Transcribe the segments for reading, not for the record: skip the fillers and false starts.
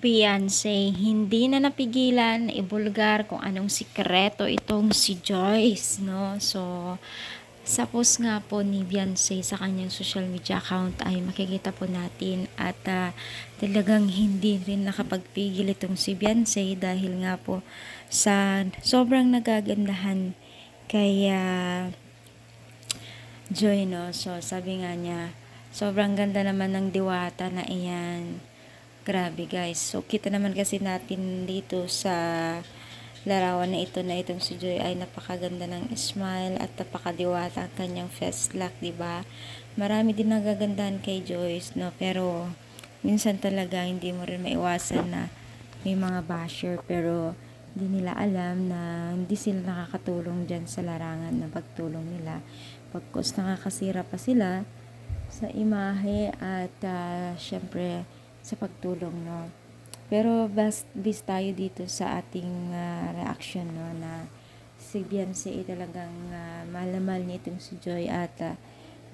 Beyonce, hindi na napigilan na ibulgar kung anong sikreto itong si Joyce, no? So, sa post nga po ni Beyonce sa kanyang social media account ay makikita po natin at talagang hindi rin nakapagpigil itong si Beyonce dahil nga po sa sobrang nagagandahan kay Joy, no? So, sabi nga niya, sobrang ganda naman ng diwata na iyan. Grabe guys. So kita naman kasi natin dito sa larawan na ito na itong si Joy ay napakaganda ng smile at napakadiwata ang kanyang face lock, 'di ba? Marami din nagagandahan kay Joyce, no? Pero minsan talaga hindi mo rin maiwasan na may mga basher pero hindi nila alam na hindi sila nakakatulong dyan sa larangan ng pagtulong nila. Pagkos nakakasira pa sila sa imahe at syempre sa pagtulong, no. Pero based tayo dito sa ating reaction, no, na si Beyonce ay talagang mahal na mahal niya itong si Joy at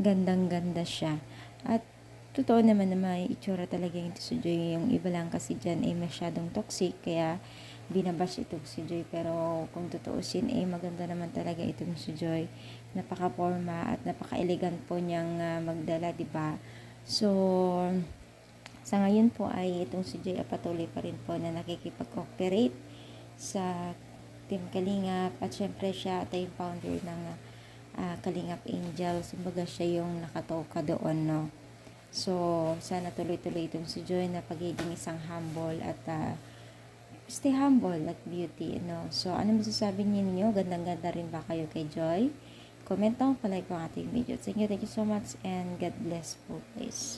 gandang-ganda siya. At totoo naman na may itsura talaga ito si Joy. Yung iba lang kasi dyan ay masyadong toxic kaya binabash itong si Joy. Pero kung tutuusin ay maganda naman talaga itong si Joy. Napaka-forma at napaka-elegant po niyang magdala, diba? So, sa ngayon po ay itong si Joy patuloy pa rin po na nakikipag-cooperate sa Team Kalingap at syempre siya at yung founder ng Kalingap Angels. Kumbaga siya yung nakatoka doon, no. So, sana tuloy-tuloy itong si Joy na pagiging isang humble at stay humble at beauty, no. So, ano masasabi niyo? Gandang-ganda rin ba kayo kay Joy? Comment down, palike po ang ating video. Thank you so much and God bless po, please.